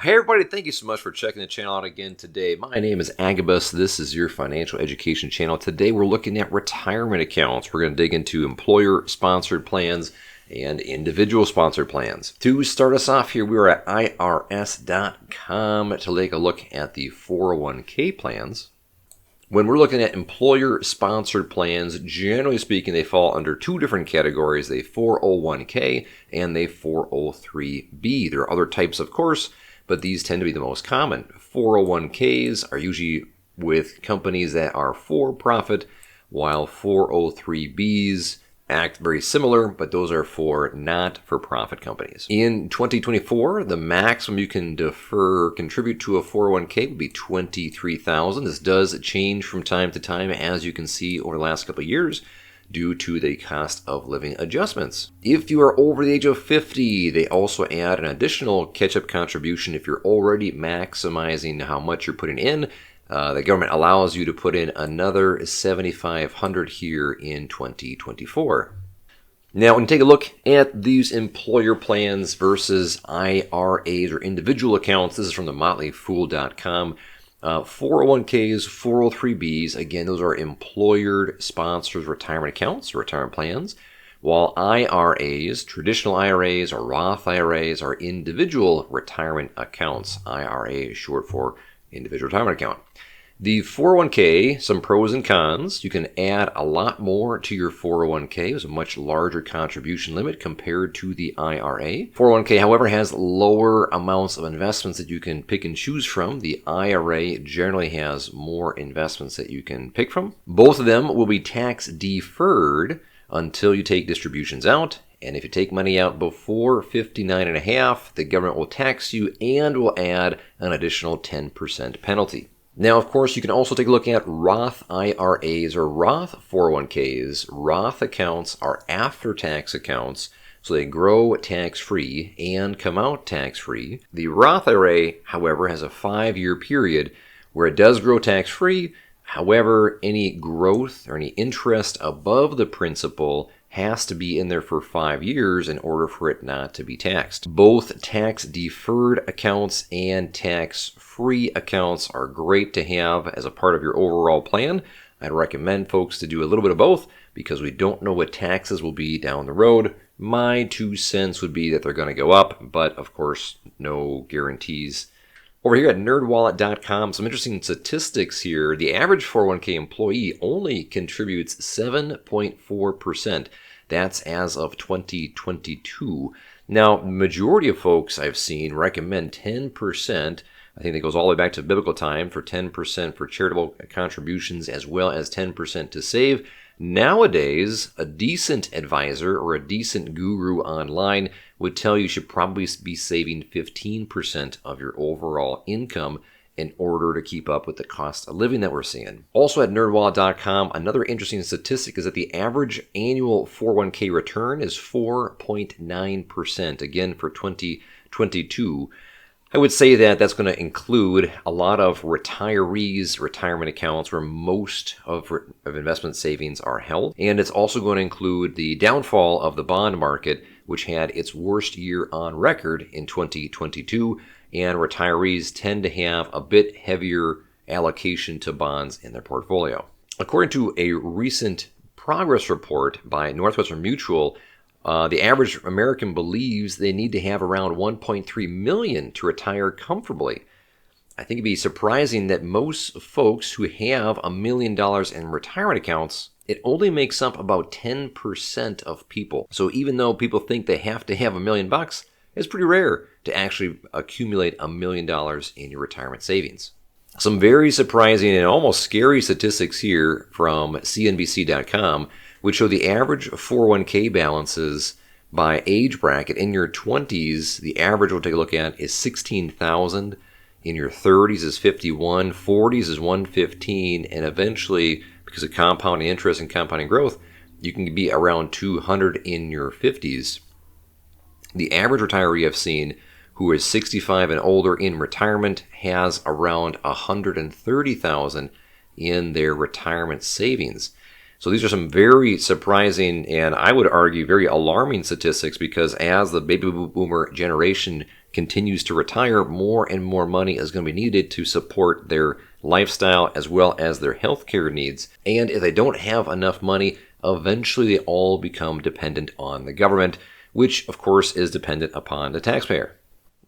Hey everybody, thank you so much for checking the channel out again today. My name is Agabus. This is your financial education channel. Today we're looking at retirement accounts. We're going to dig into employer-sponsored plans and individual-sponsored plans. To start us off here, we are at irs.com to take a look at the 401k plans. When we're looking at employer-sponsored plans, generally speaking, they fall under two different categories, the 401k and the 403b. There are other types, of course, but these tend to be the most common. 401ks are usually with companies that are for-profit, while 403bs act very similar, but those are for not-for-profit companies. In 2024, the maximum you can contribute to a 401k would be $23,000. This does change from time to time, as you can see over the last couple of years, due to the cost of living adjustments. If you are over the age of 50, they also add an additional catch-up contribution if you're already maximizing how much you're putting in. The government allows you to put in another $7,500 here in 2024. Now, when you take a look at these employer plans versus IRAs or individual accounts, this is from the Mollyfoolcom. 401ks, 403bs, again, those are employer-sponsored retirement accounts, retirement plans, while IRAs, traditional IRAs or Roth IRAs, are individual retirement accounts. IRA is short for individual retirement account. The 401k, some pros and cons. You can add a lot more to your 401k. There's a much larger contribution limit compared to the IRA. 401k, however, has lower amounts of investments that you can pick and choose from. The IRA generally has more investments that you can pick from. Both of them will be tax deferred until you take distributions out. And if you take money out before 59 and a half, the government will tax you and will add an additional 10% penalty. Now, of course, you can also take a look at Roth IRAs or Roth 401ks. Roth accounts are after-tax accounts, so they grow tax-free and come out tax-free. The Roth IRA, however, has a 5-year period where it does grow tax-free. However, any growth or any interest above the principal has to be in there for 5 years in order for it not to be taxed. Both tax-deferred accounts and tax-free accounts are great to have as a part of your overall plan. I'd recommend folks to do a little bit of both because we don't know what taxes will be down the road. My 2 cents would be that they're going to go up, but of course, no guarantees. Over here at Nerdwalletcom, some interesting statistics here. The average 401k employee only contributes 7.4%. That's as of 2022. Now, the majority of folks I've seen recommend 10%. I think that goes all the way back to biblical time for 10% for charitable contributions as well as 10% to save. Nowadays, a decent advisor or a decent guru online would tell you should probably be saving 15% of your overall income in order to keep up with the cost of living that we're seeing. Also at Nerdwallet.com, another interesting statistic is that the average annual 401k return is 4.9%, again for 2022. I would say that that's going to include a lot of retirees' retirement accounts where most of investment savings are held. And it's also going to include the downfall of the bond market, which had its worst year on record in 2022. And retirees tend to have a bit heavier allocation to bonds in their portfolio. According to a recent progress report by Northwestern Mutual, the average American believes they need to have around 1.3 million to retire comfortably. I think it'd be surprising that most folks who have $1 million in retirement accounts, it only makes up about 10% of people. So even though people think they have to have $1 million, it's pretty rare to actually accumulate $1 million in your retirement savings. Some very surprising and almost scary statistics here from CNBCcom, which show the average 401k balances by age bracket. In your 20s, the average we'll take a look at is $16,000. In your 30s is $51,000, 40s is $115,000, and eventually, because of compounding interest and compounding growth, you can be around $200,000 in your 50s. The average retiree I've seen who is 65 and older in retirement has around $130,000 in their retirement savings. So these are some very surprising and I would argue very alarming statistics because as the baby boomer generation continues to retire, more and more money is going to be needed to support their lifestyle as well as their healthcare needs. And if they don't have enough money, eventually they all become dependent on the government, which of course is dependent upon the taxpayer.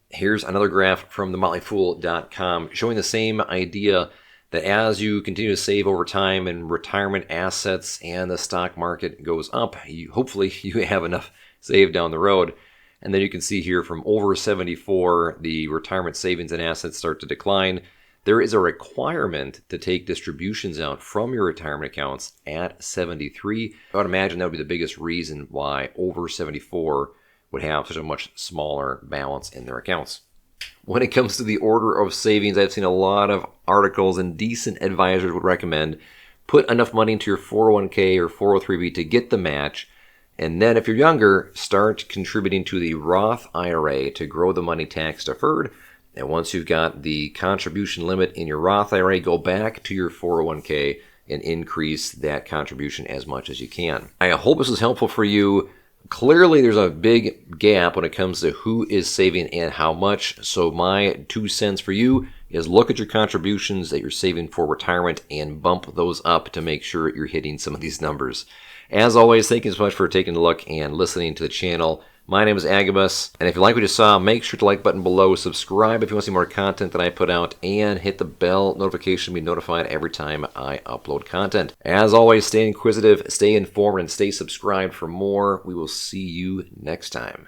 Here's another graph from the Mollyfoolcom showing the same idea, that as you continue to save over time and retirement assets and the stock market goes up, hopefully you have enough saved down the road. And then you can see here from over 74, the retirement savings and assets start to decline. There is a requirement to take distributions out from your retirement accounts at 73. I would imagine that would be the biggest reason why over 74 would have such a much smaller balance in their accounts. When it comes to the order of savings, I've seen a lot of articles, and decent advisors would recommend put enough money into your 401k or 403b to get the match. And then if you're younger, start contributing to the Roth IRA to grow the money tax deferred. And once you've got the contribution limit in your Roth IRA, go back to your 401k and increase that contribution as much as you can. I hope this is helpful for you. Clearly, there's a big gap when it comes to who is saving and how much. So my 2 cents for you is look at your contributions that you're saving for retirement and bump those up to make sure you're hitting some of these numbers. As always, thank you so much for taking a look and listening to the channel. My name is Agabus, and if you like what you saw, make sure to like button below, subscribe if you want to see more content that I put out, and hit the bell notification to be notified every time I upload content. As always, stay inquisitive, stay informed, and stay subscribed for more. We will see you next time.